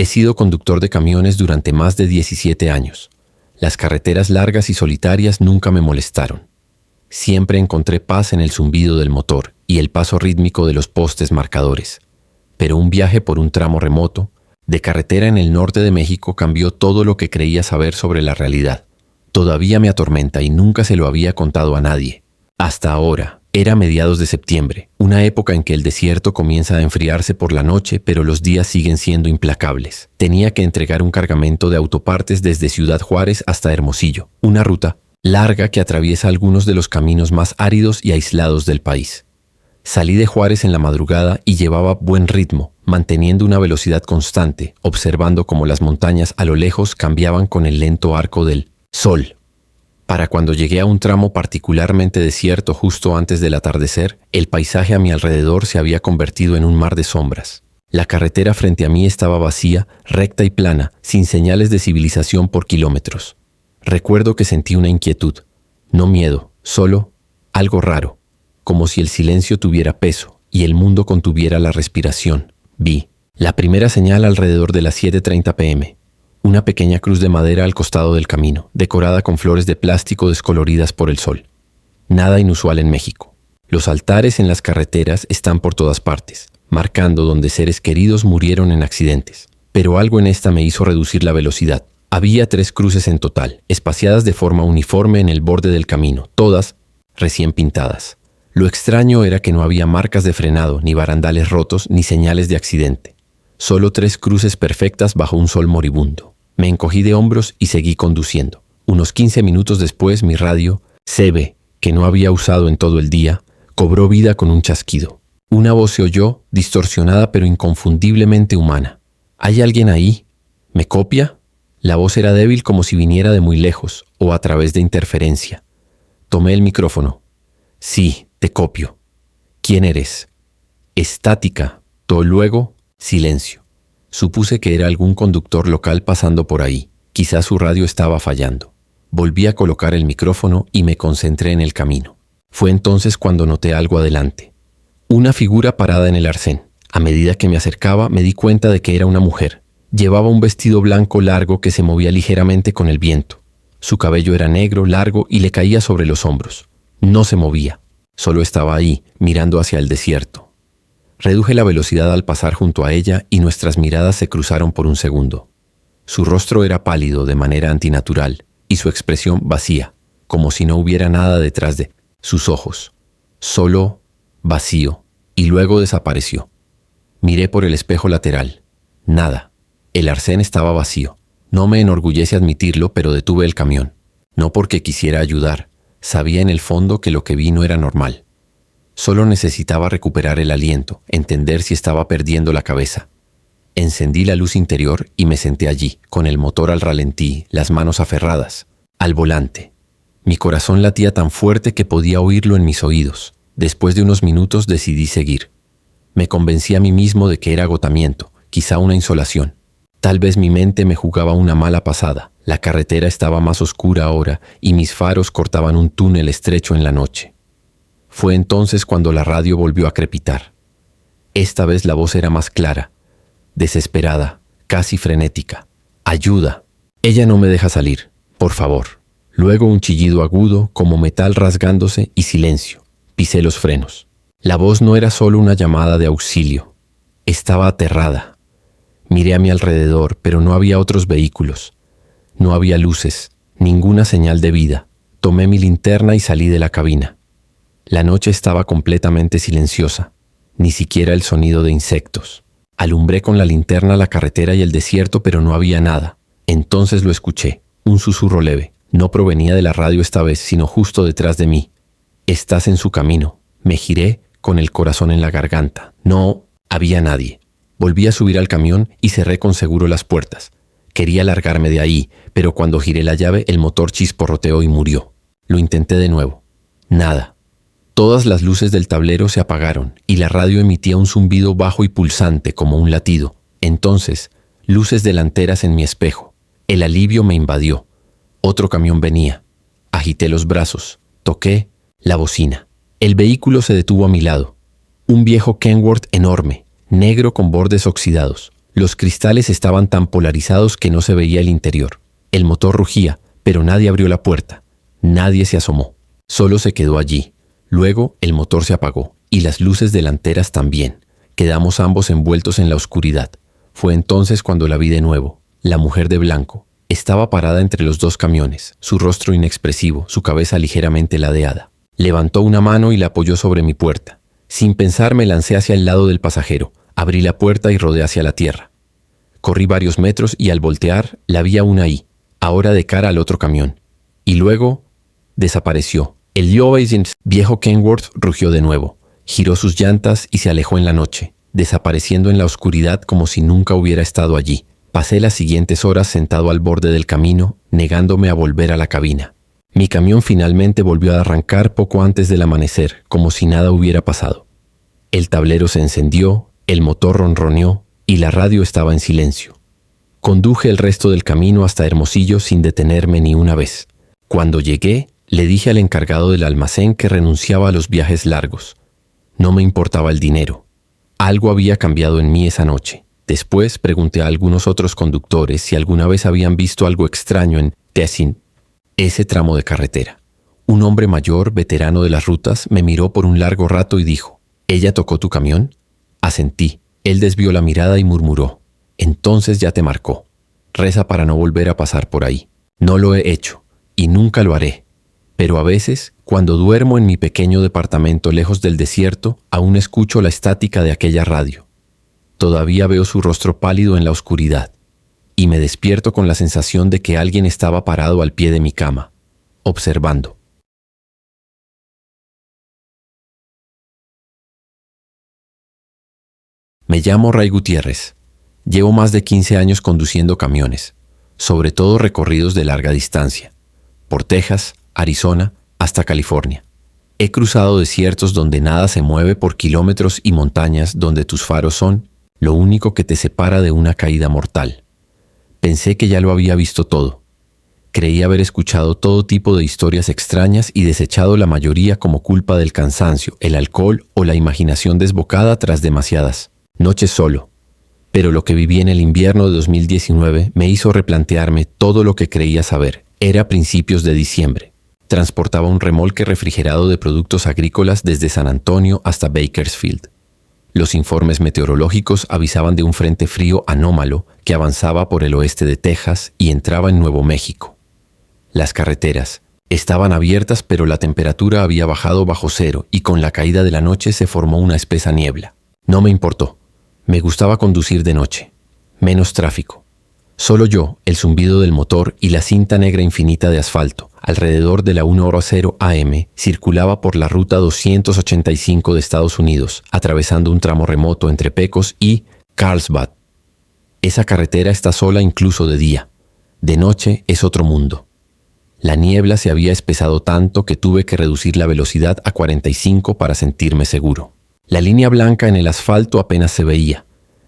He sido conductor de camiones durante más de 17 años. Las carreteras largas y solitarias nunca me molestaron. Siempre encontré paz en el zumbido del motor y el paso rítmico de los postes marcadores. Pero un viaje por un tramo remoto, de carretera en el norte de México, cambió todo lo que creía saber sobre la realidad. Todavía me atormenta y nunca se lo había contado a nadie. Hasta ahora. Era mediados de septiembre, una época en que el desierto comienza a enfriarse por la noche, pero los días siguen siendo implacables. Tenía que entregar un cargamento de autopartes desde Ciudad Juárez hasta Hermosillo, una ruta larga que atraviesa algunos de los caminos más áridos y aislados del país. Salí de Juárez en la madrugada y llevaba buen ritmo, manteniendo una velocidad constante, observando cómo las montañas a lo lejos cambiaban con el lento arco del sol. Para cuando llegué a un tramo particularmente desierto justo antes del atardecer, el paisaje a mi alrededor se había convertido en un mar de sombras. La carretera frente a mí estaba vacía, recta y plana, sin señales de civilización por kilómetros. Recuerdo que sentí una inquietud, no miedo, solo algo raro, como si el silencio tuviera peso y el mundo contuviera la respiración. Vi la primera señal alrededor de las 7:30 p.m. Una pequeña cruz de madera al costado del camino, decorada con flores de plástico descoloridas por el sol. Nada inusual en México. Los altares en las carreteras están por todas partes, marcando donde seres queridos murieron en accidentes. Pero algo en esta me hizo reducir la velocidad. Había 3 cruces en total, espaciadas de forma uniforme en el borde del camino, todas recién pintadas. Lo extraño era que no había marcas de frenado, ni barandales rotos, ni señales de accidente. Solo 3 cruces perfectas bajo un sol moribundo. Me encogí de hombros y seguí conduciendo. Unos 15 minutos después, mi radio, CB, que no había usado en todo el día, cobró vida con un chasquido. Una voz se oyó, distorsionada pero inconfundiblemente humana. ¿Hay alguien ahí? ¿Me copia? La voz era débil, como si viniera de muy lejos o a través de interferencia. Tomé el micrófono. Sí, te copio. ¿Quién eres? Estática. Luego, silencio. Supuse que era algún conductor local pasando por ahí. Quizás su radio estaba fallando. Volví a colocar el micrófono y me concentré en el camino. Fue entonces cuando noté algo adelante. Una figura parada en el arcén. A medida que me acercaba, me di cuenta de que era una mujer. Llevaba un vestido blanco largo que se movía ligeramente con el viento. Su cabello era negro, largo y le caía sobre los hombros. No se movía. Solo estaba ahí, mirando hacia el desierto. Reduje la velocidad al pasar junto a ella y nuestras miradas se cruzaron por un segundo. Su rostro era pálido de manera antinatural y su expresión vacía, como si no hubiera nada detrás de sus ojos. Solo vacío, y luego desapareció. Miré por el espejo lateral. Nada. El arcén estaba vacío. No me enorgullece admitirlo, pero detuve el camión. No porque quisiera ayudar. Sabía en el fondo que lo que vi no era normal. Solo necesitaba recuperar el aliento, entender si estaba perdiendo la cabeza. Encendí la luz interior y me senté allí, con el motor al ralentí, las manos aferradas, al volante. Mi corazón latía tan fuerte que podía oírlo en mis oídos. Después de unos minutos decidí seguir. Me convencí a mí mismo de que era agotamiento, quizá una insolación. Tal vez mi mente me jugaba una mala pasada. La carretera estaba más oscura ahora y mis faros cortaban un túnel estrecho en la noche. Fue entonces cuando la radio volvió a crepitar. Esta vez la voz era más clara, desesperada, casi frenética. ¡Ayuda! Ella no me deja salir, por favor. Luego un chillido agudo, como metal rasgándose, y silencio. Pisé los frenos. La voz no era solo una llamada de auxilio. Estaba aterrada. Miré a mi alrededor, pero no había otros vehículos. No había luces, ninguna señal de vida. Tomé mi linterna y salí de la cabina. La noche estaba completamente silenciosa, ni siquiera el sonido de insectos. Alumbré con la linterna la carretera y el desierto, pero no había nada. Entonces lo escuché, un susurro leve. No provenía de la radio esta vez, sino justo detrás de mí. «Estás en su camino». Me giré con el corazón en la garganta. No había nadie. Volví a subir al camión y cerré con seguro las puertas. Quería largarme de ahí, pero cuando giré la llave, el motor chisporroteó y murió. Lo intenté de nuevo. Nada. Todas las luces del tablero se apagaron y la radio emitía un zumbido bajo y pulsante como un latido. Entonces, luces delanteras en mi espejo. El alivio me invadió. Otro camión venía. Agité los brazos. Toqué la bocina. El vehículo se detuvo a mi lado. Un viejo Kenworth enorme, negro con bordes oxidados. Los cristales estaban tan polarizados que no se veía el interior. El motor rugía, pero nadie abrió la puerta. Nadie se asomó. Solo se quedó allí. Luego el motor se apagó, y las luces delanteras también. Quedamos ambos envueltos en la oscuridad. Fue entonces cuando la vi de nuevo. La mujer de blanco. Estaba parada entre los dos camiones, su rostro inexpresivo, su cabeza ligeramente ladeada. Levantó una mano y la apoyó sobre mi puerta. Sin pensar me lancé hacia el lado del pasajero. Abrí la puerta y rodé hacia la tierra. Corrí varios metros y al voltear la vi aún ahí, ahora de cara al otro camión. Y luego desapareció. El viejo Kenworth rugió de nuevo, giró sus llantas y se alejó en la noche, desapareciendo en la oscuridad como si nunca hubiera estado allí. Pasé las siguientes horas sentado al borde del camino, negándome a volver a la cabina. Mi camión finalmente volvió a arrancar poco antes del amanecer, como si nada hubiera pasado. El tablero se encendió, el motor ronroneó y la radio estaba en silencio. Conduje el resto del camino hasta Hermosillo sin detenerme ni una vez. Cuando llegué, le dije al encargado del almacén que renunciaba a los viajes largos. No me importaba el dinero. Algo había cambiado en mí esa noche. Después pregunté a algunos otros conductores si alguna vez habían visto algo extraño en Tessin, ese tramo de carretera. Un hombre mayor, veterano de las rutas, me miró por un largo rato y dijo: ¿Ella tocó tu camión? Asentí. Él desvió la mirada y murmuró: Entonces ya te marcó. Reza para no volver a pasar por ahí. No lo he hecho, y nunca lo haré. Pero a veces, cuando duermo en mi pequeño departamento lejos del desierto, aún escucho la estática de aquella radio. Todavía veo su rostro pálido en la oscuridad, y me despierto con la sensación de que alguien estaba parado al pie de mi cama, observando. Me llamo Ray Gutiérrez. Llevo más de 15 años conduciendo camiones, sobre todo recorridos de larga distancia, por Texas, Arizona, hasta California. He cruzado desiertos donde nada se mueve por kilómetros y montañas donde tus faros son lo único que te separa de una caída mortal. Pensé que ya lo había visto todo. Creí haber escuchado todo tipo de historias extrañas y desechado la mayoría como culpa del cansancio, el alcohol o la imaginación desbocada tras demasiadas noches solo. Pero lo que viví en el invierno de 2019 me hizo replantearme todo lo que creía saber. Era principios de diciembre. Transportaba un remolque refrigerado de productos agrícolas desde San Antonio hasta Bakersfield. Los informes meteorológicos avisaban de un frente frío anómalo que avanzaba por el oeste de Texas y entraba en Nuevo México. Las carreteras estaban abiertas, pero la temperatura había bajado bajo cero y con la caída de la noche se formó una espesa niebla. No me importó. Me gustaba conducir de noche. Menos tráfico. Solo yo, el zumbido del motor y la cinta negra infinita de asfalto, alrededor de la 1:00 AM, circulaba por la ruta 285 de Estados Unidos, atravesando un tramo remoto entre Pecos y Carlsbad. Esa carretera está sola incluso de día. De noche es otro mundo. La niebla se había espesado tanto que tuve que reducir la velocidad a 45 para sentirme seguro. La línea blanca en el asfalto apenas se veía.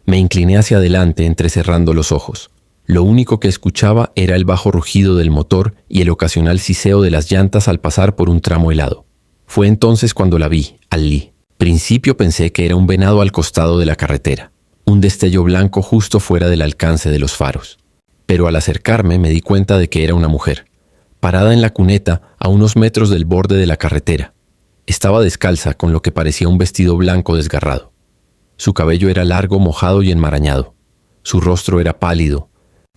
Me incliné hacia adelante entrecerrando los ojos. Lo único que escuchaba era el bajo rugido del motor y el ocasional siseo de las llantas al pasar por un tramo helado. Fue entonces cuando la vi, al Lee. Principio pensé que era un venado al costado de la carretera, un destello blanco justo fuera del alcance de los faros. Pero al acercarme me di cuenta de que era una mujer, parada en la cuneta a unos metros del borde de la carretera. Estaba descalza con lo que parecía un vestido blanco desgarrado. Su cabello era largo, mojado y enmarañado. Su rostro era pálido,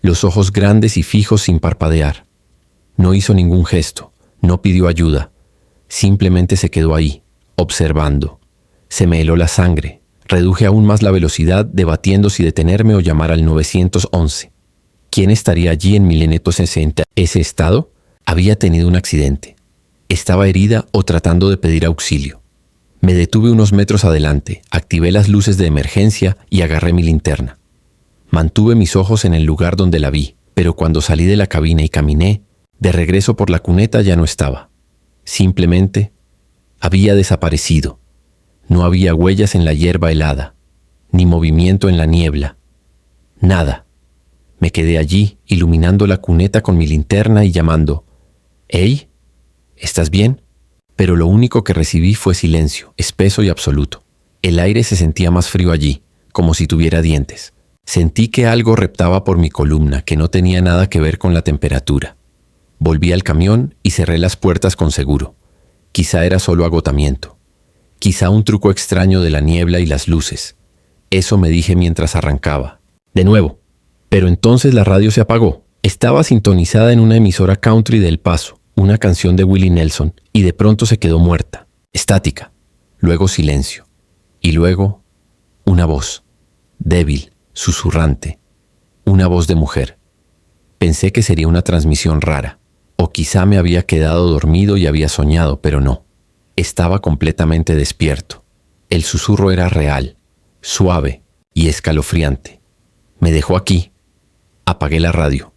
los ojos grandes y fijos sin parpadear. No hizo ningún gesto, no pidió ayuda. Simplemente se quedó ahí, observando. Se me heló la sangre. Reduje aún más la velocidad, debatiendo si detenerme o llamar al 911. ¿Quién estaría allí en 1960? ¿Ese estado? Había tenido un accidente. Estaba herida o tratando de pedir auxilio. Me detuve unos metros adelante, activé las luces de emergencia y agarré mi linterna. Mantuve mis ojos en el lugar donde la vi, pero cuando salí de la cabina y caminé, de regreso por la cuneta ya no estaba. Simplemente había desaparecido. No había huellas en la hierba helada, ni movimiento en la niebla. Nada. Me quedé allí, iluminando la cuneta con mi linterna y llamando: «¿Hey? ¿Estás bien?». Pero lo único que recibí fue silencio, espeso y absoluto. El aire se sentía más frío allí, como si tuviera dientes. Sentí que algo reptaba por mi columna que no tenía nada que ver con la temperatura. Volví al camión y cerré las puertas con seguro. Quizá era solo agotamiento. Quizá un truco extraño de la niebla y las luces. Eso me dije mientras arrancaba. De nuevo. Pero entonces la radio se apagó. Estaba sintonizada en una emisora country de El Paso, una canción de Willie Nelson, y de pronto se quedó muerta, estática. Luego silencio. Y luego una voz, débil, susurrante. Una voz de mujer. Pensé que sería una transmisión rara. O quizá me había quedado dormido y había soñado, pero no. Estaba completamente despierto. El susurro era real, suave y escalofriante. Me dejó aquí. Apagué la radio.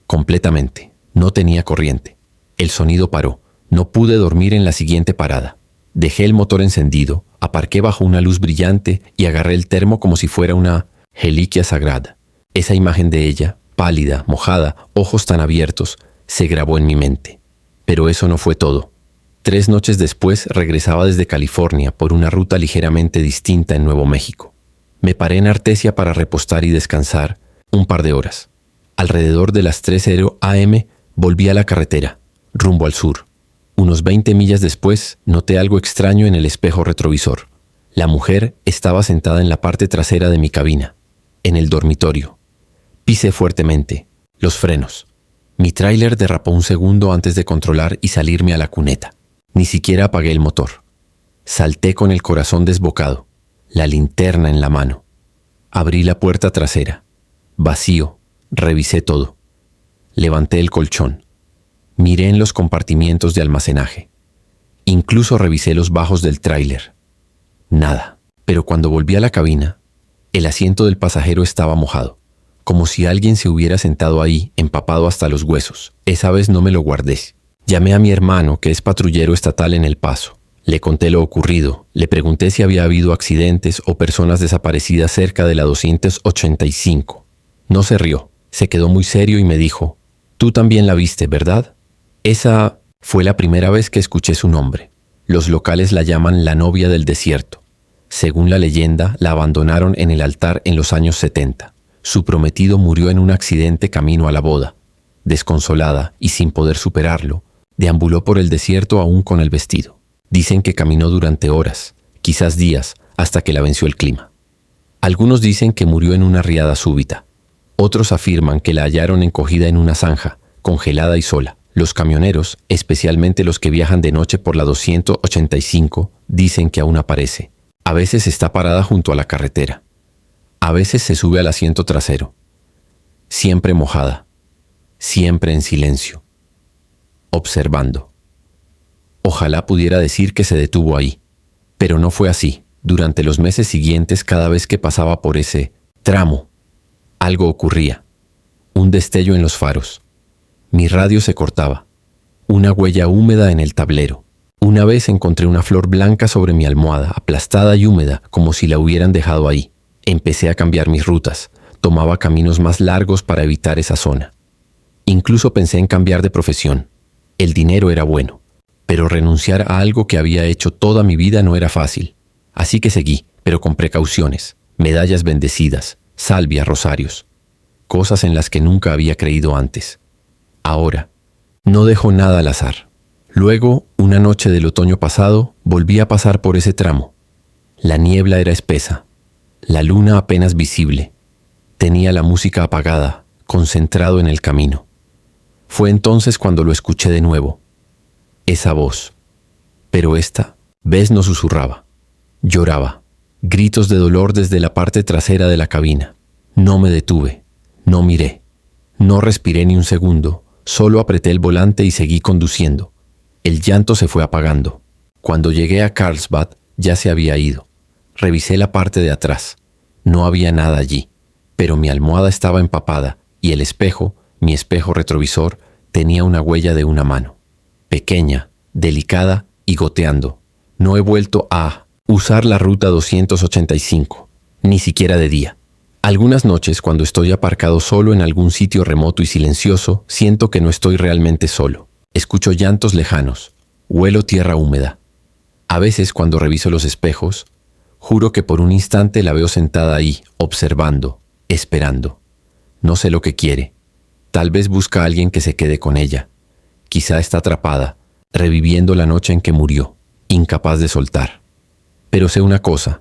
Completamente. No tenía corriente. El sonido paró. No pude dormir en la siguiente parada. Dejé el motor encendido, aparqué bajo una luz brillante y agarré el termo como si fuera una reliquia sagrada. Esa imagen de ella, pálida, mojada, ojos tan abiertos, se grabó en mi mente. Pero eso no fue todo. 3 noches después regresaba desde California por una ruta ligeramente distinta en Nuevo México. Me paré en Artesia para repostar y descansar un par de horas. Alrededor de las 3:00 a.m. volví a la carretera, rumbo al sur. Unos 20 millas después noté algo extraño en el espejo retrovisor. La mujer estaba sentada en la parte trasera de mi cabina, en el dormitorio. Pisé fuertemente, los frenos. Mi tráiler derrapó un segundo antes de controlar y salirme a la cuneta. Ni siquiera apagué el motor. Salté con el corazón desbocado, la linterna en la mano. Abrí la puerta trasera. Vacío. Revisé todo. Levanté el colchón. Miré en los compartimientos de almacenaje. Incluso revisé los bajos del tráiler. Nada. Pero cuando volví a la cabina, el asiento del pasajero estaba mojado, como si alguien se hubiera sentado ahí, empapado hasta los huesos. Esa vez no me lo guardé. Llamé a mi hermano, que es patrullero estatal en El Paso. Le conté lo ocurrido. Le pregunté si había habido accidentes o personas desaparecidas cerca de la 285. No se rió. Se quedó muy serio y me dijo: «Tú también la viste, ¿verdad?» Esa fue la primera vez que escuché su nombre. Los locales la llaman la novia del desierto. Según la leyenda, la abandonaron en el altar en los años 70. Su prometido murió en un accidente camino a la boda. Desconsolada y sin poder superarlo, deambuló por el desierto aún con el vestido. Dicen que caminó durante horas, quizás días, hasta que la venció el clima. Algunos dicen que murió en una riada súbita. Otros afirman que la hallaron encogida en una zanja, congelada y sola. Los camioneros, especialmente los que viajan de noche por la 285, dicen que aún aparece. A veces está parada junto a la carretera. A veces se sube al asiento trasero. Siempre mojada. Siempre en silencio. Observando. Ojalá pudiera decir que se detuvo ahí. Pero no fue así. Durante los meses siguientes, cada vez que pasaba por ese tramo, algo ocurría. Un destello en los faros. Mi radio se cortaba. Una huella húmeda en el tablero. Una vez encontré una flor blanca sobre mi almohada, aplastada y húmeda, como si la hubieran dejado ahí. Empecé a cambiar mis rutas. Tomaba caminos más largos para evitar esa zona. Incluso pensé en cambiar de profesión. El dinero era bueno, pero renunciar a algo que había hecho toda mi vida no era fácil. Así que seguí, pero con precauciones. Medallas bendecidas, salvia, rosarios. Cosas en las que nunca había creído antes. Ahora, no dejo nada al azar. Luego, una noche del otoño pasado, volví a pasar por ese tramo. La niebla era espesa. La luna apenas visible. Tenía la música apagada, concentrado en el camino. Fue entonces cuando lo escuché de nuevo. Esa voz. Pero esta vez no susurraba. Lloraba. Gritos de dolor desde la parte trasera de la cabina. No me detuve. No miré. No respiré ni un segundo. Solo apreté el volante y seguí conduciendo. El llanto se fue apagando. Cuando llegué a Carlsbad, ya se había ido. Revisé la parte de atrás. No había nada allí. Pero mi almohada estaba empapada y el espejo, mi espejo retrovisor, tenía una huella de una mano. Pequeña, delicada y goteando. No he vuelto a usar la ruta 285, ni siquiera de día. Algunas noches, cuando estoy aparcado solo en algún sitio remoto y silencioso, siento que no estoy realmente solo. Escucho llantos lejanos, huelo tierra húmeda. A veces, cuando reviso los espejos, juro que por un instante la veo sentada ahí, observando, esperando. No sé lo que quiere. Tal vez busca a alguien que se quede con ella. Quizá está atrapada, reviviendo la noche en que murió, incapaz de soltar. Pero sé una cosa,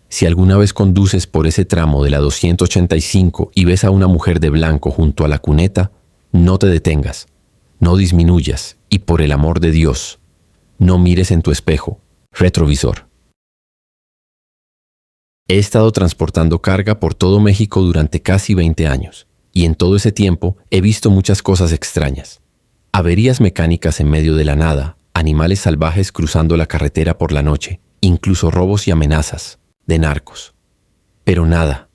si alguna vez conduces por ese tramo de la 285 y ves a una mujer de blanco junto a la cuneta, no te detengas, no disminuyas y por el amor de Dios, no mires en tu espejo, retrovisor. He estado transportando carga por todo México durante casi 20 años, y en todo ese tiempo he visto muchas cosas extrañas. Averías mecánicas en medio de la nada, animales salvajes cruzando la carretera por la noche, incluso robos y amenazas de narcos. Pero nada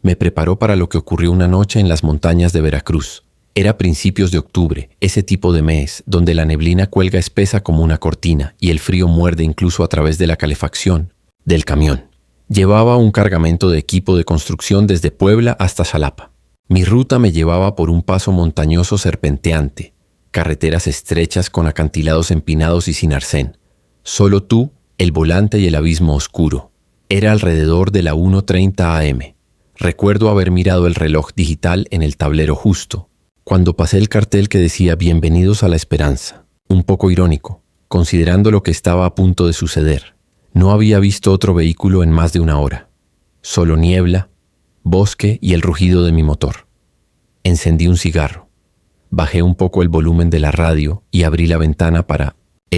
me preparó para lo que ocurrió una noche en las montañas de Veracruz. Era principios de octubre, ese tipo de mes donde la neblina cuelga espesa como una cortina y el frío muerde incluso a través de la calefacción del camión. Llevaba un cargamento de equipo de construcción desde Puebla hasta Xalapa. Mi ruta me llevaba por un paso montañoso serpenteante, carreteras estrechas con acantilados empinados y sin arcén. Solo tú, el volante y el abismo oscuro. Era alrededor de la 1:30 am. Recuerdo haber mirado el reloj digital en el tablero justo, cuando pasé el cartel que decía Bienvenidos a la Esperanza. Un poco irónico, considerando lo que estaba a punto de suceder. No había visto otro vehículo en más de una hora. Solo niebla, bosque y el rugido de mi motor. Encendí un cigarro. Bajé un poco el volumen de la radio y abrí la ventana para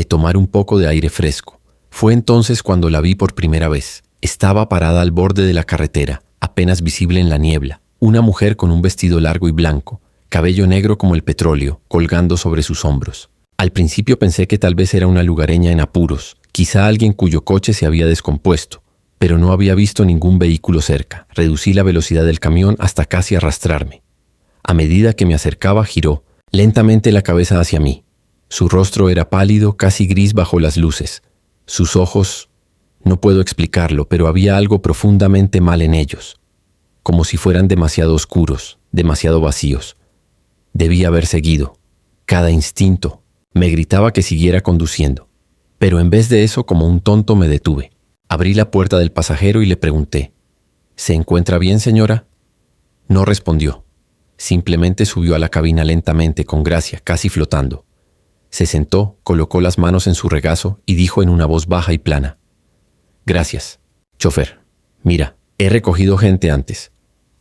tomar un poco de aire fresco. Fue entonces cuando la vi por primera vez. Estaba parada al borde de la carretera, apenas visible en la niebla. Una mujer con un vestido largo y blanco, cabello negro como el petróleo, colgando sobre sus hombros. Al principio pensé que tal vez era una lugareña en apuros, quizá alguien cuyo coche se había descompuesto, pero no había visto ningún vehículo cerca. Reducí la velocidad del camión hasta casi arrastrarme. A medida que me acercaba, giró lentamente la cabeza hacia mí. Su rostro era pálido, casi gris bajo las luces. Sus ojos, no puedo explicarlo, pero había algo profundamente mal en ellos, como si fueran demasiado oscuros, demasiado vacíos. Debí haber seguido. Cada instinto me gritaba que siguiera conduciendo, pero en vez de eso, como un tonto, me detuve. Abrí la puerta del pasajero y le pregunté, ¿se encuentra bien, señora? No respondió. Simplemente subió a la cabina lentamente, con gracia, casi flotando. Se sentó, colocó las manos en su regazo y dijo en una voz baja y plana, «Gracias, chofer. Mira, he recogido gente antes.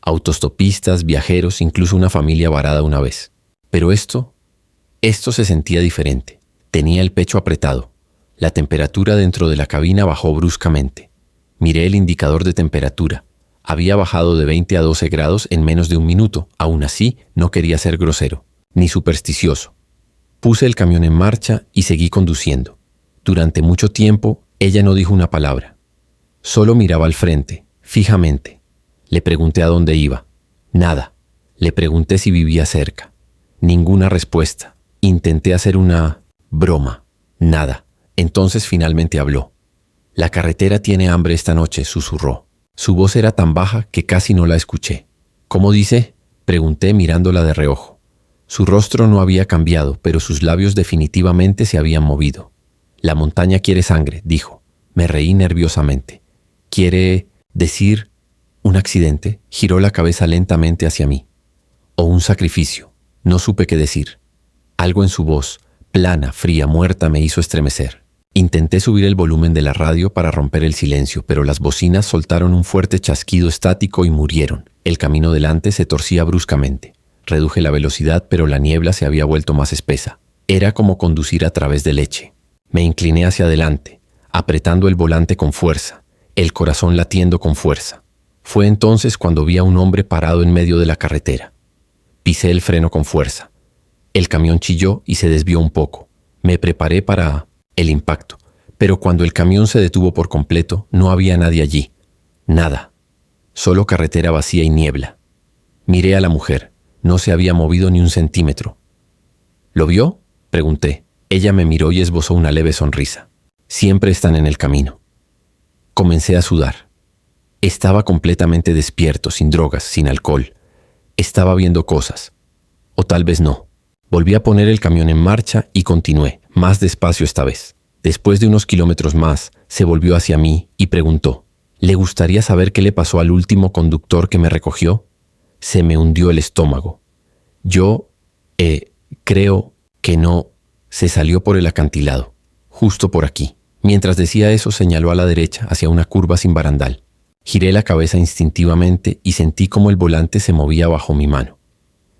Autostopistas, viajeros, incluso una familia varada una vez. Pero esto se sentía diferente. Tenía el pecho apretado. La temperatura dentro de la cabina bajó bruscamente. Miré el indicador de temperatura. Había bajado de 20 a 12 grados en menos de un minuto. Aún así, no quería ser grosero, ni supersticioso. Puse el camión en marcha y seguí conduciendo. Durante mucho tiempo, ella no dijo una palabra. Solo miraba al frente, fijamente. Le pregunté a dónde iba. Nada. Le pregunté si vivía cerca. Ninguna respuesta. Intenté hacer una broma. Nada. Entonces finalmente habló. «La carretera tiene hambre esta noche», susurró. Su voz era tan baja que casi no la escuché. «¿Cómo dice?», pregunté mirándola de reojo. Su rostro no había cambiado, pero sus labios definitivamente se habían movido. «La montaña quiere sangre», dijo. Me reí nerviosamente. «¿Quiere decir un accidente?», giró la cabeza lentamente hacia mí. «O un sacrificio». No supe qué decir. Algo en su voz, plana, fría, muerta, me hizo estremecer. Intenté subir el volumen de la radio para romper el silencio, pero las bocinas soltaron un fuerte chasquido estático y murieron. El camino delante se torcía bruscamente. Reduje la velocidad, pero la niebla se había vuelto más espesa. Era como conducir a través de leche. Me incliné hacia adelante, apretando el volante con fuerza, el corazón latiendo con fuerza. Fue entonces cuando vi a un hombre parado en medio de la carretera. Pisé el freno con fuerza. El camión chilló y se desvió un poco. Me preparé para el impacto, pero cuando el camión se detuvo por completo, no había nadie allí. Nada. Solo carretera vacía y niebla. Miré a la mujer. No se había movido ni un centímetro. ¿Lo vio?, pregunté. Ella me miró y esbozó una leve sonrisa. Siempre están en el camino. Comencé a sudar. Estaba completamente despierto, sin drogas, sin alcohol. Estaba viendo cosas. O tal vez no. Volví a poner el camión en marcha y continué, más despacio esta vez. Después de unos kilómetros más, se volvió hacia mí y preguntó, «¿Le gustaría saber qué le pasó al último conductor que me recogió?». Se me hundió el estómago. Yo, creo que no. Se salió por el acantilado, justo por aquí. Mientras decía eso, señaló a la derecha, hacia una curva sin barandal. Giré la cabeza instintivamente y sentí como el volante se movía bajo mi mano.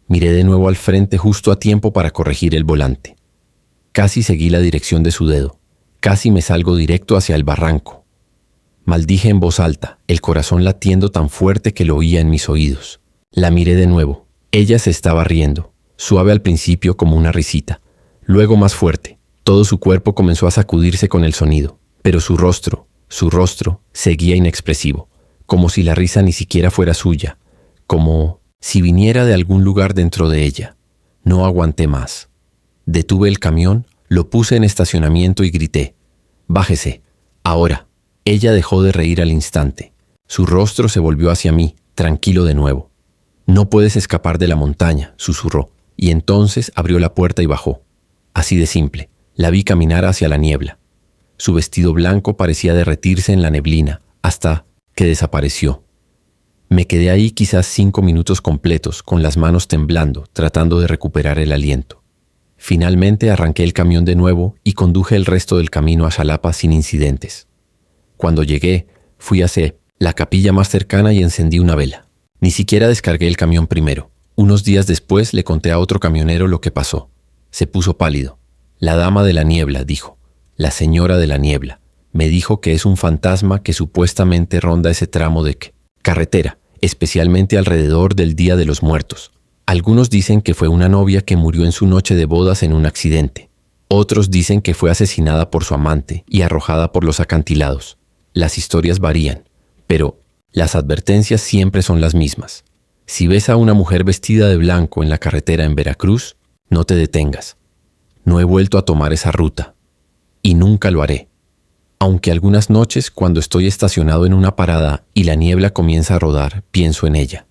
Miré de nuevo al frente justo a tiempo para corregir el volante. Casi seguí la dirección de su dedo. Casi me salgo directo hacia el barranco. Maldije en voz alta, el corazón latiendo tan fuerte que lo oía en mis oídos. La miré de nuevo. Ella se estaba riendo, suave al principio como una risita, luego más fuerte. Todo su cuerpo comenzó a sacudirse con el sonido, pero su rostro, seguía inexpresivo, como si la risa ni siquiera fuera suya, como si viniera de algún lugar dentro de ella. No aguanté más. Detuve el camión, lo puse en estacionamiento y grité: «Bájese, ahora». Ella dejó de reír al instante. Su rostro se volvió hacia mí, tranquilo de nuevo. «No puedes escapar de la montaña», susurró, y entonces abrió la puerta y bajó. Así de simple. La vi caminar hacia la niebla. Su vestido blanco parecía derretirse en la neblina, hasta que desapareció. Me quedé ahí quizás 5 minutos completos, con las manos temblando, tratando de recuperar el aliento. Finalmente arranqué el camión de nuevo y conduje el resto del camino a Xalapa sin incidentes. Cuando llegué, fui hacia la capilla más cercana y encendí una vela. Ni siquiera descargué el camión primero. Unos días después le conté a otro camionero lo que pasó. Se puso pálido. «La dama de la niebla», dijo. «La señora de la niebla». Me dijo que es un fantasma que supuestamente ronda ese tramo de carretera, especialmente alrededor del Día de los Muertos. Algunos dicen que fue una novia que murió en su noche de bodas en un accidente. Otros dicen que fue asesinada por su amante y arrojada por los acantilados. Las historias varían, pero las advertencias siempre son las mismas. Si ves a una mujer vestida de blanco en la carretera en Veracruz, no te detengas. No he vuelto a tomar esa ruta, y nunca lo haré. Aunque algunas noches, cuando estoy estacionado en una parada y la niebla comienza a rodar, pienso en ella.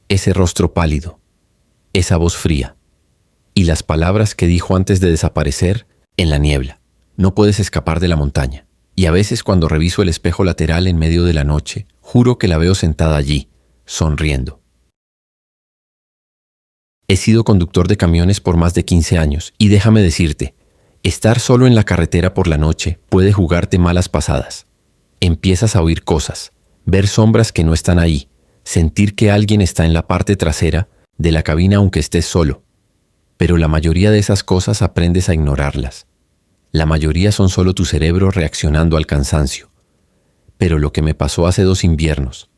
Ese rostro pálido, esa voz fría, y las palabras que dijo antes de desaparecer en la niebla. No puedes escapar de la montaña. Y a veces cuando reviso el espejo lateral en medio de la noche, juro que la veo sentada allí, sonriendo. He sido conductor de camiones por más de 15 años y déjame decirte, estar solo en la carretera por la noche puede jugarte malas pasadas. Empiezas a oír cosas, ver sombras que no están ahí, sentir que alguien está en la parte trasera de la cabina aunque estés solo. Pero la mayoría de esas cosas aprendes a ignorarlas. La mayoría son solo tu cerebro reaccionando al cansancio. Pero lo que me pasó hace 2 inviernos,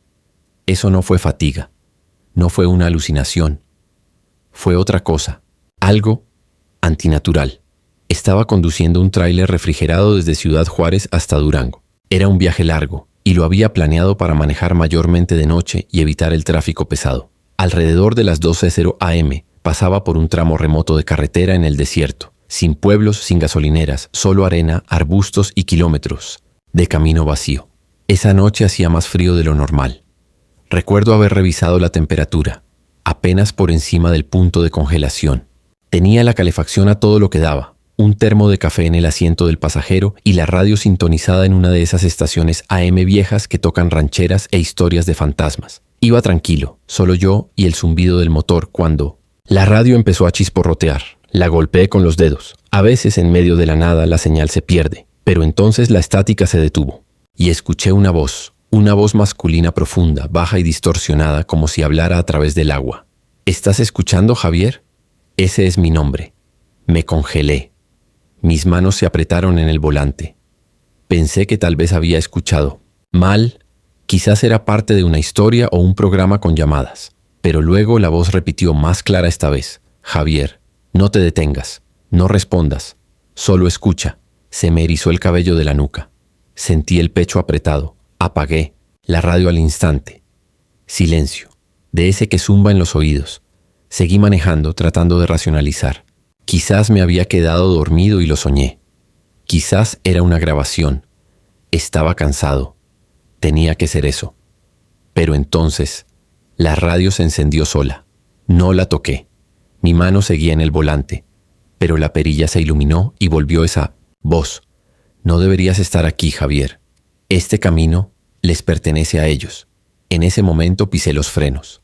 eso no fue fatiga, no fue una alucinación. Fue otra cosa, algo antinatural. Estaba conduciendo un tráiler refrigerado desde Ciudad Juárez hasta Durango. Era un viaje largo y lo había planeado para manejar mayormente de noche y evitar el tráfico pesado. Alrededor de las 12:00 am pasaba por un tramo remoto de carretera en el desierto, sin pueblos, sin gasolineras, solo arena, arbustos y kilómetros de camino vacío. Esa noche hacía más frío de lo normal. Recuerdo haber revisado la temperatura, apenas por encima del punto de congelación. Tenía la calefacción a todo lo que daba, un termo de café en el asiento del pasajero y la radio sintonizada en una de esas estaciones AM viejas que tocan rancheras e historias de fantasmas. Iba tranquilo, solo yo y el zumbido del motor cuando la radio empezó a chisporrotear. La golpeé con los dedos. A veces en medio de la nada la señal se pierde, pero entonces la estática se detuvo. Y escuché una voz masculina profunda, baja y distorsionada, como si hablara a través del agua. ¿Estás escuchando, Javier? Ese es mi nombre. Me congelé. Mis manos se apretaron en el volante. Pensé que tal vez había escuchado mal, quizás era parte de una historia o un programa con llamadas. Pero luego la voz repitió más clara esta vez. Javier, no te detengas, no respondas, solo escucha. Se me erizó el cabello de la nuca. Sentí el pecho apretado. Apagué la radio al instante. Silencio, de ese que zumba en los oídos. Seguí manejando, tratando de racionalizar. Quizás me había quedado dormido y lo soñé. Quizás era una grabación. Estaba cansado. Tenía que ser eso. Pero entonces, la radio se encendió sola. No la toqué. Mi mano seguía en el volante, pero la perilla se iluminó y volvió esa voz. No deberías estar aquí, Javier. Este camino les pertenece a ellos. En ese momento pisé los frenos.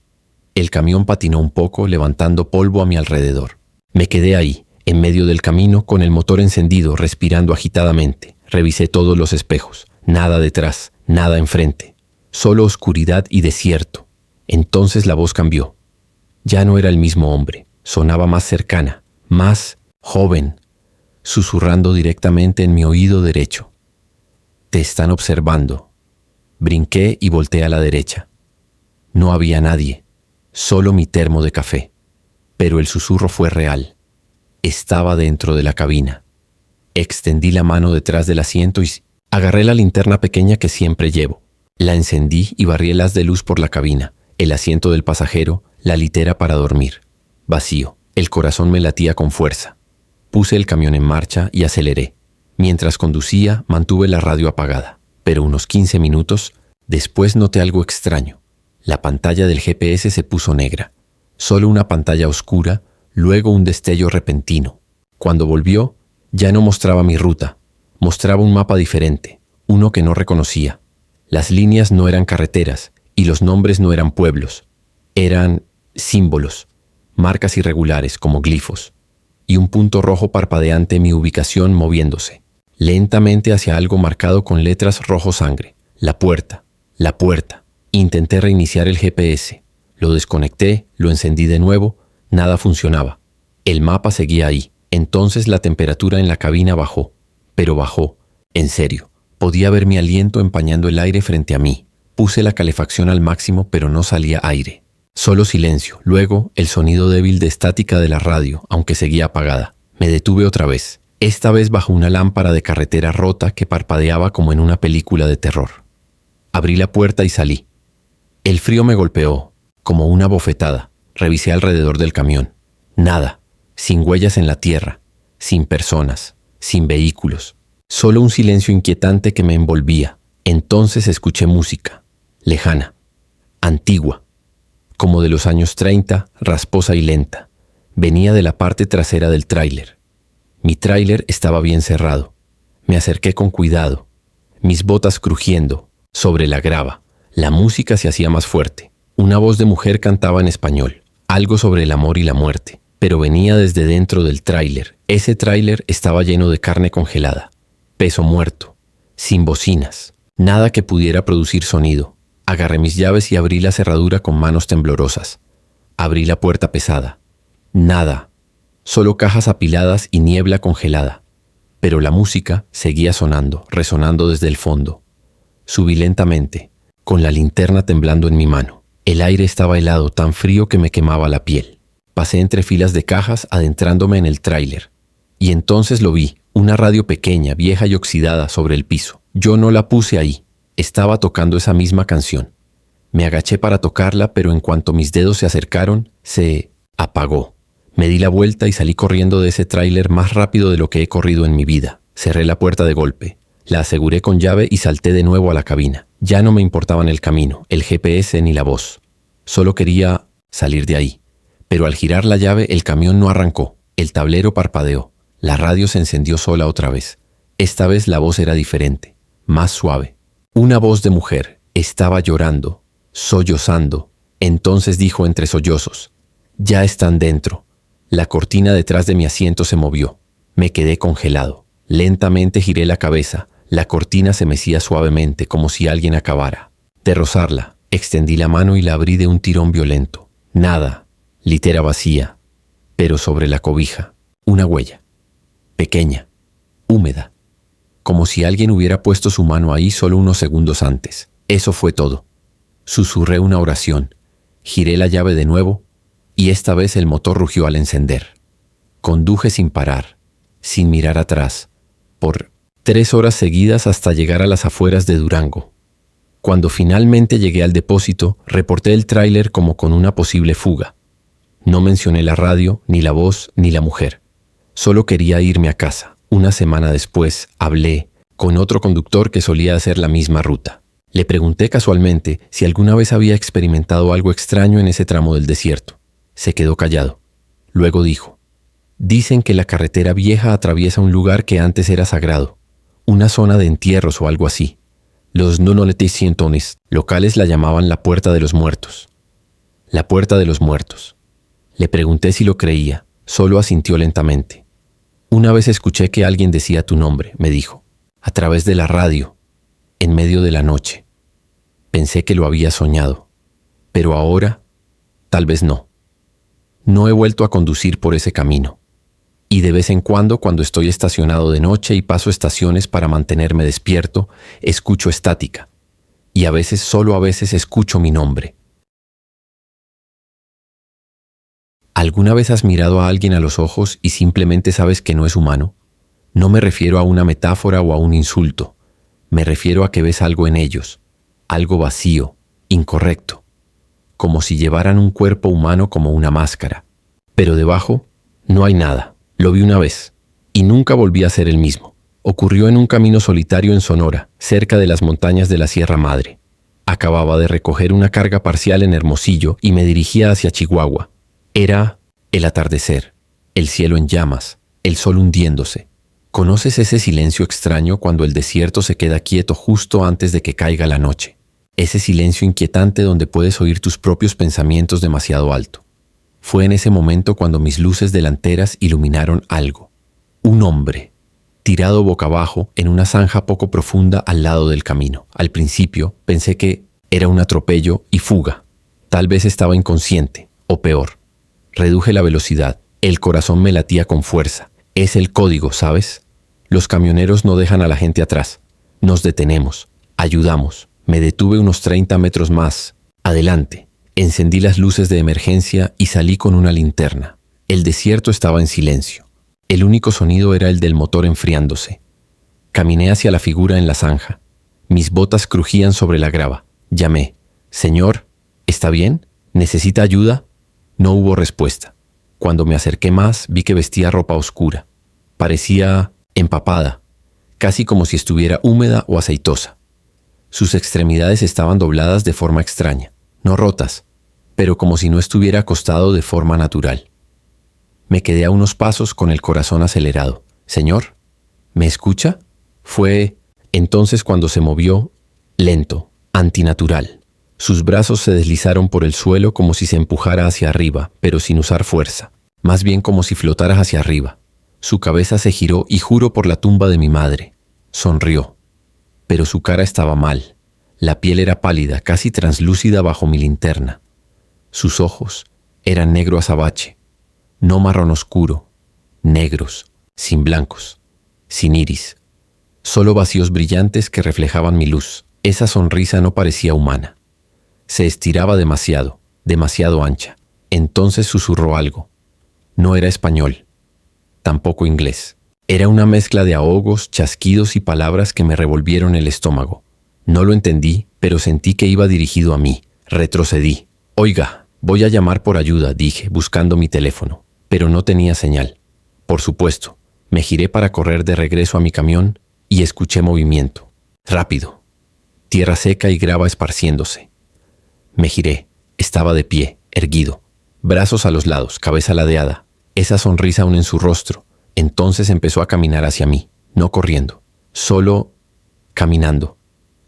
El camión patinó un poco, levantando polvo a mi alrededor. Me quedé ahí, en medio del camino, con el motor encendido, respirando agitadamente. Revisé todos los espejos. Nada detrás, nada enfrente. Solo oscuridad y desierto. Entonces la voz cambió. Ya no era el mismo hombre. Sonaba más cercana, más joven, susurrando directamente en mi oído derecho. Te están observando. Brinqué y volteé a la derecha. No había nadie, solo mi termo de café. Pero el susurro fue real. Estaba dentro de la cabina. Extendí la mano detrás del asiento y agarré la linterna pequeña que siempre llevo. La encendí y barrí el haz de luz por la cabina, el asiento del pasajero, la litera para dormir. Vacío. El corazón me latía con fuerza. Puse el camión en marcha y aceleré. Mientras conducía, mantuve la radio apagada. Pero unos 15 minutos después noté algo extraño. La pantalla del GPS se puso negra. Solo una pantalla oscura, luego un destello repentino. Cuando volvió, ya no mostraba mi ruta. Mostraba un mapa diferente, uno que no reconocía. Las líneas no eran carreteras y los nombres no eran pueblos. Eran símbolos, marcas irregulares como glifos, y un punto rojo parpadeante en mi ubicación moviéndose, lentamente hacia algo marcado con letras rojo sangre. La puerta, la puerta. Intenté reiniciar el GPS. Lo desconecté, lo encendí de nuevo, nada funcionaba. El mapa seguía ahí. Entonces la temperatura en la cabina bajó, pero bajó, en serio. Podía ver mi aliento empañando el aire frente a mí. Puse la calefacción al máximo, pero no salía aire. Solo silencio, luego el sonido débil de estática de la radio, aunque seguía apagada. Me detuve otra vez, esta vez bajo una lámpara de carretera rota que parpadeaba como en una película de terror. Abrí la puerta y salí. El frío me golpeó, como una bofetada. Revisé alrededor del camión. Nada, sin huellas en la tierra, sin personas, sin vehículos. Solo un silencio inquietante que me envolvía. Entonces escuché música, lejana, antigua, como de los años 30, rasposa y lenta. Venía de la parte trasera del tráiler. Mi tráiler estaba bien cerrado. Me acerqué con cuidado, mis botas crujiendo sobre la grava. La música se hacía más fuerte. Una voz de mujer cantaba en español, algo sobre el amor y la muerte, pero venía desde dentro del tráiler. Ese tráiler estaba lleno de carne congelada, peso muerto, sin bocinas, nada que pudiera producir sonido. Agarré mis llaves y abrí la cerradura con manos temblorosas. Abrí la puerta pesada. Nada, solo cajas apiladas y niebla congelada. Pero la música seguía sonando, resonando desde el fondo. Subí lentamente, con la linterna temblando en mi mano. El aire estaba helado, tan frío que me quemaba la piel. Pasé entre filas de cajas adentrándome en el tráiler. Y entonces lo vi, una radio pequeña, vieja y oxidada sobre el piso. Yo no la puse ahí. Estaba tocando esa misma canción. Me agaché para tocarla, pero en cuanto mis dedos se acercaron, se apagó. Me di la vuelta y salí corriendo de ese tráiler más rápido de lo que he corrido en mi vida. Cerré la puerta de golpe. La aseguré con llave y salté de nuevo a la cabina. Ya no me importaban el camino, el GPS ni la voz. Solo quería salir de ahí. Pero al girar la llave, el camión no arrancó. El tablero parpadeó. La radio se encendió sola otra vez. Esta vez la voz era diferente, más suave. Una voz de mujer. Estaba llorando, sollozando. Entonces dijo entre sollozos: «Ya están dentro». La cortina detrás de mi asiento se movió. Me quedé congelado. Lentamente giré la cabeza. La cortina se mecía suavemente, como si alguien acabara de rozarla. Extendí la mano y la abrí de un tirón violento. Nada, litera vacía. Pero sobre la cobija, una huella. Pequeña, húmeda. Como si alguien hubiera puesto su mano ahí solo unos segundos antes. Eso fue todo. Susurré una oración. Giré la llave de nuevo y esta vez el motor rugió al encender. Conduje sin parar, sin mirar atrás, por 3 horas seguidas hasta llegar a las afueras de Durango. Cuando finalmente llegué al depósito, reporté el tráiler como con una posible fuga. No mencioné la radio, ni la voz, ni la mujer. Solo quería irme a casa. Una semana después, hablé con otro conductor que solía hacer la misma ruta. Le pregunté casualmente si alguna vez había experimentado algo extraño en ese tramo del desierto. Se quedó callado. Luego dijo: «Dicen que la carretera vieja atraviesa un lugar que antes era sagrado, una zona de entierros o algo así. Los nonoleticentones locales la llamaban la Puerta de los Muertos». La puerta de los muertos. Le pregunté si lo creía, solo asintió lentamente. Una vez escuché que alguien decía tu nombre, me dijo, a través de la radio, en medio de la noche. Pensé que lo había soñado, pero ahora, tal vez no. No he vuelto a conducir por ese camino. Y de vez en cuando estoy estacionado de noche y paso estaciones para mantenerme despierto, escucho estática. Y a veces, solo a veces, escucho mi nombre. ¿Alguna vez has mirado a alguien a los ojos y simplemente sabes que no es humano? No me refiero a una metáfora o a un insulto. Me refiero a que ves algo en ellos, algo vacío, incorrecto, como si llevaran un cuerpo humano como una máscara. Pero debajo no hay nada. Lo vi una vez y nunca volví a ser el mismo. Ocurrió en un camino solitario en Sonora, cerca de las montañas de la Sierra Madre. Acababa de recoger una carga parcial en Hermosillo y me dirigía hacia Chihuahua. Era el atardecer, el cielo en llamas, el sol hundiéndose. ¿Conoces ese silencio extraño cuando el desierto se queda quieto justo antes de que caiga la noche? Ese silencio inquietante donde puedes oír tus propios pensamientos demasiado alto. Fue en ese momento cuando mis luces delanteras iluminaron algo. Un hombre, tirado boca abajo en una zanja poco profunda al lado del camino. Al principio pensé que era un atropello y fuga. Tal vez estaba inconsciente, o peor. Reduje la velocidad. El corazón me latía con fuerza. Es el código, ¿sabes? Los camioneros no dejan a la gente atrás. Nos detenemos. Ayudamos. Me detuve unos 30 metros más. Adelante. Encendí las luces de emergencia y salí con una linterna. El desierto estaba en silencio. El único sonido era el del motor enfriándose. Caminé hacia la figura en la zanja. Mis botas crujían sobre la grava. Llamé. «Señor, ¿está bien? ¿Necesita ayuda?» No hubo respuesta. Cuando me acerqué más, vi que vestía ropa oscura. Parecía empapada, casi como si estuviera húmeda o aceitosa. Sus extremidades estaban dobladas de forma extraña, no rotas, pero como si no estuviera acostado de forma natural. Me quedé a unos pasos con el corazón acelerado. «Señor, ¿me escucha?» Fue entonces cuando se movió, lento, antinatural. Sus brazos se deslizaron por el suelo como si se empujara hacia arriba, pero sin usar fuerza, más bien como si flotara hacia arriba. Su cabeza se giró y juro por la tumba de mi madre. Sonrió, pero su cara estaba mal. La piel era pálida, casi translúcida bajo mi linterna. Sus ojos eran negro azabache, no marrón oscuro, negros, sin blancos, sin iris, solo vacíos brillantes que reflejaban mi luz. Esa sonrisa no parecía humana. Se estiraba demasiado, demasiado ancha. Entonces susurró algo. No era español, tampoco inglés. Era una mezcla de ahogos, chasquidos y palabras que me revolvieron el estómago. No lo entendí, pero sentí que iba dirigido a mí. Retrocedí. «Oiga, voy a llamar por ayuda», dije, buscando mi teléfono. Pero no tenía señal. Por supuesto, me giré para correr de regreso a mi camión y escuché movimiento. Rápido. Tierra seca y grava esparciéndose. Me giré. Estaba de pie, erguido. Brazos a los lados, cabeza ladeada. Esa sonrisa aún en su rostro. Entonces empezó a caminar hacia mí, no corriendo, solo caminando.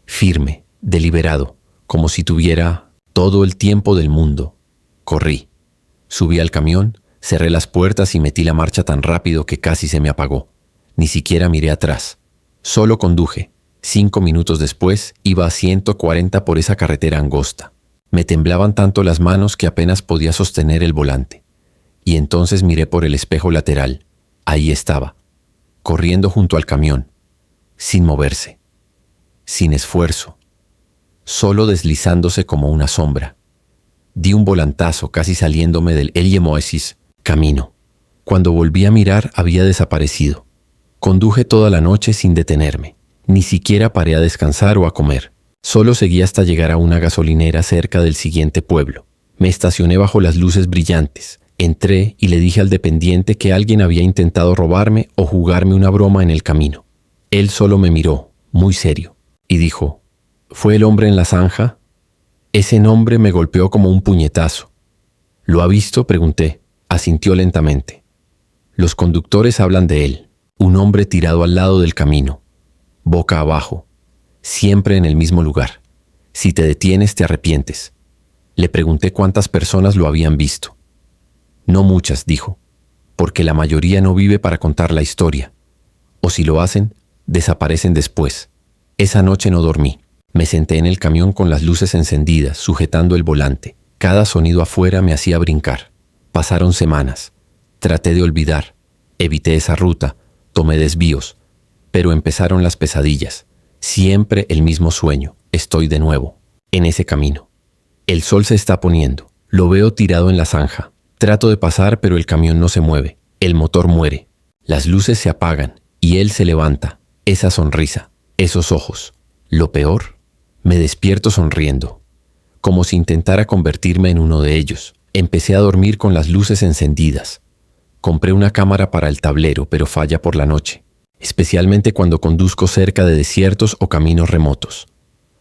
Firme, deliberado, como si tuviera todo el tiempo del mundo. Corrí. Subí al camión, cerré las puertas y metí la marcha tan rápido que casi se me apagó. Ni siquiera miré atrás. Solo conduje. 5 minutos después iba a 140 por esa carretera angosta. Me temblaban tanto las manos que apenas podía sostener el volante. Y entonces miré por el espejo lateral. Ahí estaba, corriendo junto al camión, sin moverse, sin esfuerzo, solo deslizándose como una sombra. Di un volantazo casi saliéndome del Eliemoesis camino. Cuando volví a mirar había desaparecido. Conduje toda la noche sin detenerme. Ni siquiera paré a descansar o a comer. Solo seguí hasta llegar a una gasolinera cerca del siguiente pueblo. Me estacioné bajo las luces brillantes. Entré y le dije al dependiente que alguien había intentado robarme o jugarme una broma en el camino. Él solo me miró, muy serio, y dijo: «¿Fue el hombre en la zanja?» Ese nombre me golpeó como un puñetazo. «¿Lo ha visto?», pregunté. Asintió lentamente. «Los conductores hablan de él, un hombre tirado al lado del camino, boca abajo, siempre en el mismo lugar. Si te detienes, te arrepientes». Le pregunté cuántas personas lo habían visto. No muchas, dijo, porque la mayoría no vive para contar la historia. O si lo hacen, desaparecen después. Esa noche no dormí. Me senté en el camión con las luces encendidas, sujetando el volante. Cada sonido afuera me hacía brincar. Pasaron semanas. Traté de olvidar. Evité esa ruta. Tomé desvíos. Pero empezaron las pesadillas. Siempre el mismo sueño. Estoy de nuevo, en ese camino. El sol se está poniendo. Lo veo tirado en la zanja. Trato de pasar, pero el camión no se mueve. El motor muere. Las luces se apagan y él se levanta. Esa sonrisa, esos ojos. Lo peor, me despierto sonriendo, como si intentara convertirme en uno de ellos. Empecé a dormir con las luces encendidas. Compré una cámara para el tablero, pero falla por la noche, especialmente cuando conduzco cerca de desiertos o caminos remotos.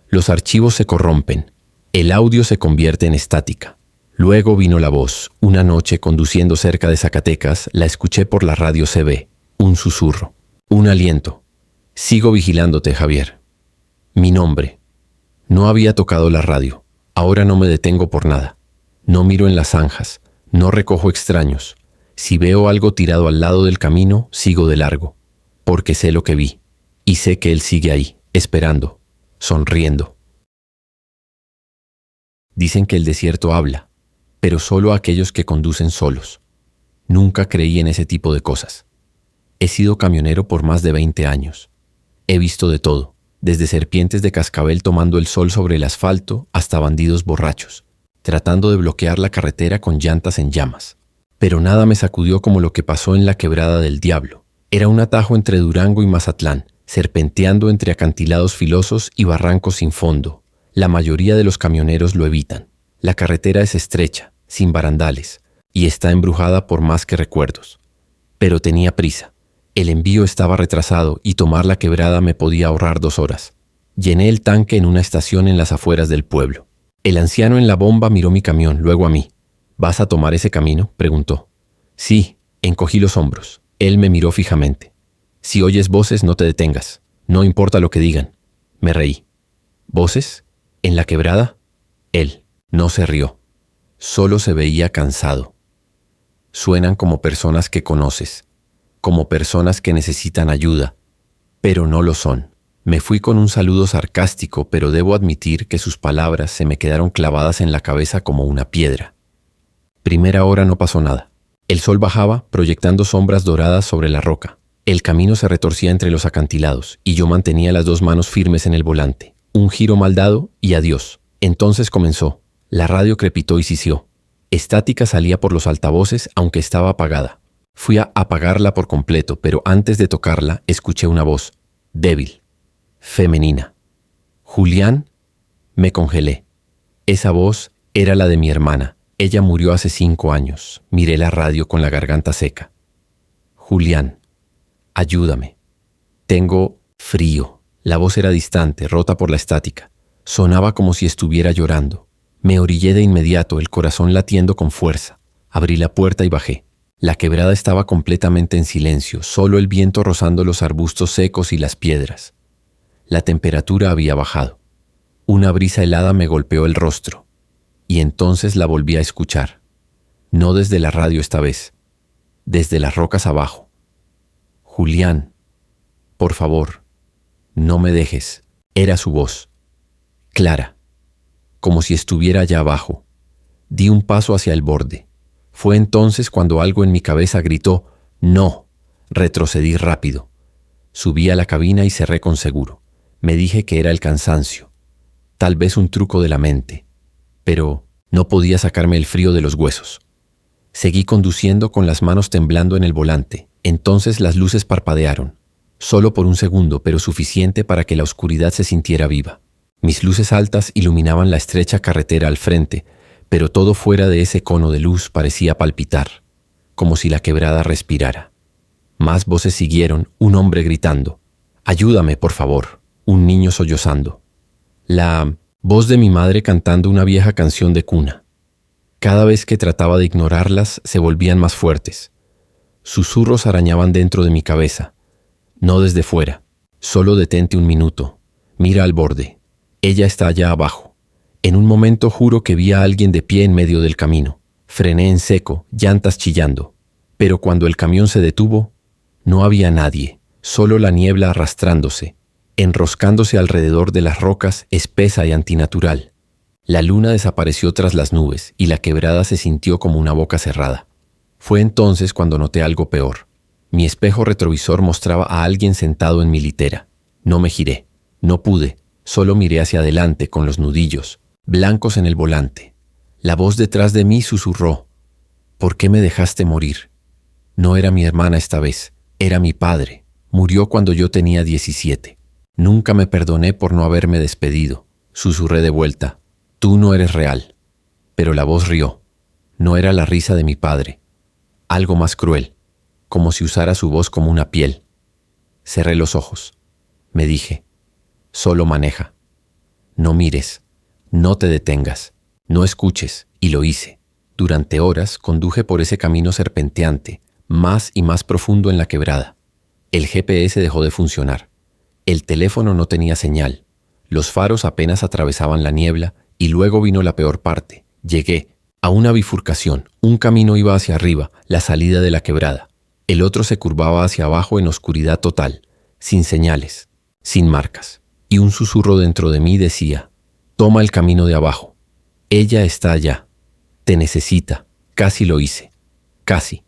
Los archivos se corrompen. El audio se convierte en estática. Luego vino la voz. Una noche, conduciendo cerca de Zacatecas, la escuché por la radio CB. Un susurro. Un aliento. Sigo vigilándote, Javier. Mi nombre. No había tocado la radio. Ahora no me detengo por nada. No miro en las zanjas. No recojo extraños. Si veo algo tirado al lado del camino, sigo de largo. Porque sé lo que vi. Y sé que él sigue ahí, esperando, sonriendo. Dicen que el desierto habla, pero solo a aquellos que conducen solos. Nunca creí en ese tipo de cosas. He sido camionero por más de 20 años. He visto de todo, desde serpientes de cascabel tomando el sol sobre el asfalto hasta bandidos borrachos, tratando de bloquear la carretera con llantas en llamas. Pero nada me sacudió como lo que pasó en la Quebrada del Diablo. Era un atajo entre Durango y Mazatlán, serpenteando entre acantilados filosos y barrancos sin fondo. La mayoría de los camioneros lo evitan. La carretera es estrecha, sin barandales, y está embrujada por más que recuerdos. Pero tenía prisa. El envío estaba retrasado y tomar la quebrada me podía ahorrar 2 horas. Llené el tanque en una estación en las afueras del pueblo. El anciano en la bomba miró mi camión, luego a mí. ¿Vas a tomar ese camino?, preguntó. Sí, encogí los hombros. Él me miró fijamente. Si oyes voces, no te detengas. No importa lo que digan. Me reí. ¿Voces? ¿En la quebrada? Él no se rió. Solo se veía cansado. Suenan como personas que conoces, como personas que necesitan ayuda, pero no lo son. Me fui con un saludo sarcástico, pero debo admitir que sus palabras se me quedaron clavadas en la cabeza como una piedra. Primera hora no pasó nada. El sol bajaba, proyectando sombras doradas sobre la roca. El camino se retorcía entre los acantilados, y yo mantenía las 2 manos firmes en el volante. Un giro mal dado y adiós. Entonces comenzó. La radio crepitó y sisió. Estática salía por los altavoces, aunque estaba apagada. Fui a apagarla por completo, pero antes de tocarla, escuché una voz, débil, femenina. «Julián», me congelé. Esa voz era la de mi hermana. Ella murió hace 5 años. Miré la radio con la garganta seca. «Julián, ayúdame. Tengo frío». La voz era distante, rota por la estática. Sonaba como si estuviera llorando. Me orillé de inmediato, el corazón latiendo con fuerza. Abrí la puerta y bajé. La quebrada estaba completamente en silencio, solo el viento rozando los arbustos secos y las piedras. La temperatura había bajado. Una brisa helada me golpeó el rostro. Y entonces la volví a escuchar. No desde la radio esta vez. Desde las rocas abajo. «Julián, por favor, no me dejes». Era su voz. Clara. Como si estuviera allá abajo. Di un paso hacia el borde. Fue entonces cuando algo en mi cabeza gritó, «¡No!». Retrocedí rápido. Subí a la cabina y cerré con seguro. Me dije que era el cansancio. Tal vez un truco de la mente. Pero no podía sacarme el frío de los huesos. Seguí conduciendo con las manos temblando en el volante. Entonces las luces parpadearon. Solo por un segundo, pero suficiente para que la oscuridad se sintiera viva. Mis luces altas iluminaban la estrecha carretera al frente, pero todo fuera de ese cono de luz parecía palpitar, como si la quebrada respirara. Más voces siguieron, un hombre gritando, «¡Ayúdame, por favor!», un niño sollozando. La voz de mi madre cantando una vieja canción de cuna. Cada vez que trataba de ignorarlas, se volvían más fuertes. Susurros arañaban dentro de mi cabeza. No desde fuera. Solo detente un minuto. Mira al borde. Ella está allá abajo. En un momento juro que vi a alguien de pie en medio del camino. Frené en seco, llantas chillando. Pero cuando el camión se detuvo, no había nadie, solo la niebla arrastrándose, enroscándose alrededor de las rocas, espesa y antinatural. La luna desapareció tras las nubes y la quebrada se sintió como una boca cerrada. Fue entonces cuando noté algo peor. Mi espejo retrovisor mostraba a alguien sentado en mi litera. No me giré, no pude, solo miré hacia adelante con los nudillos, blancos en el volante. La voz detrás de mí susurró: ¿por qué me dejaste morir? No era mi hermana esta vez, era mi padre. Murió cuando yo tenía 17. Nunca me perdoné por no haberme despedido. Susurré de vuelta: tú no eres real. Pero la voz rió. No era la risa de mi padre. Algo más cruel, como si usara su voz como una piel. Cerré los ojos. Me dije: solo maneja. No mires, no te detengas, no escuches, y lo hice. Durante horas conduje por ese camino serpenteante, más y más profundo en la quebrada. El GPS dejó de funcionar. El teléfono no tenía señal. Los faros apenas atravesaban la niebla y luego vino la peor parte. Llegué a una bifurcación. Un camino iba hacia arriba, la salida de la quebrada. El otro se curvaba hacia abajo en oscuridad total, sin señales, sin marcas. Y un susurro dentro de mí decía: toma el camino de abajo. Ella está allá. Te necesita. Casi lo hice. Casi.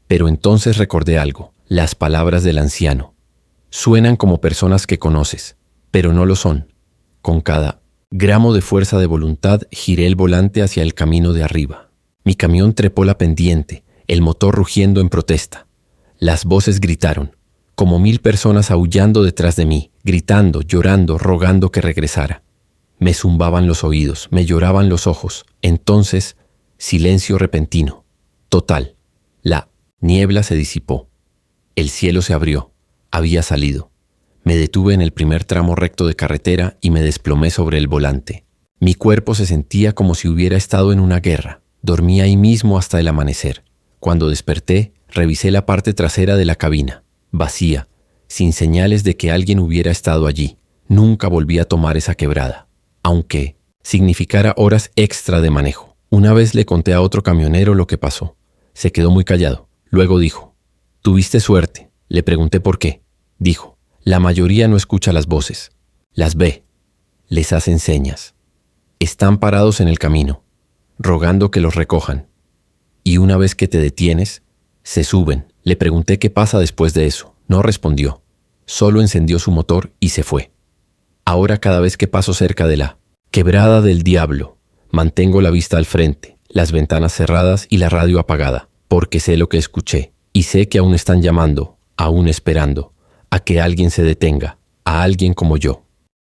Pero entonces recordé algo. Las palabras del anciano. Suenan como personas que conoces, pero no lo son. Con cada gramo de fuerza de voluntad giré el volante hacia el camino de arriba. Mi camión trepó la pendiente, el motor rugiendo en protesta. Las voces gritaron, como 1000 personas aullando detrás de mí, gritando, llorando, rogando que regresara. Me zumbaban los oídos, me lloraban los ojos. Entonces, silencio repentino, total. La niebla se disipó. El cielo se abrió. Había salido. Me detuve en el primer tramo recto de carretera y me desplomé sobre el volante. Mi cuerpo se sentía como si hubiera estado en una guerra. Dormí ahí mismo hasta el amanecer. Cuando desperté, revisé la parte trasera de la cabina, vacía, sin señales de que alguien hubiera estado allí. Nunca volví a tomar esa quebrada, aunque significara horas extra de manejo. Una vez le conté a otro camionero lo que pasó. Se quedó muy callado. Luego dijo: «¿Tuviste suerte?». Le pregunté por qué. Dijo: «La mayoría no escucha las voces. Las ve. Les hacen señas. Están parados en el camino, rogando que los recojan. Y una vez que te detienes, se suben». Le pregunté qué pasa después de eso. No respondió. Solo encendió su motor y se fue. Ahora cada vez que paso cerca de la quebrada del diablo, mantengo la vista al frente, las ventanas cerradas y la radio apagada, porque sé lo que escuché y sé que aún están llamando, aún esperando, a que alguien se detenga, a alguien como yo.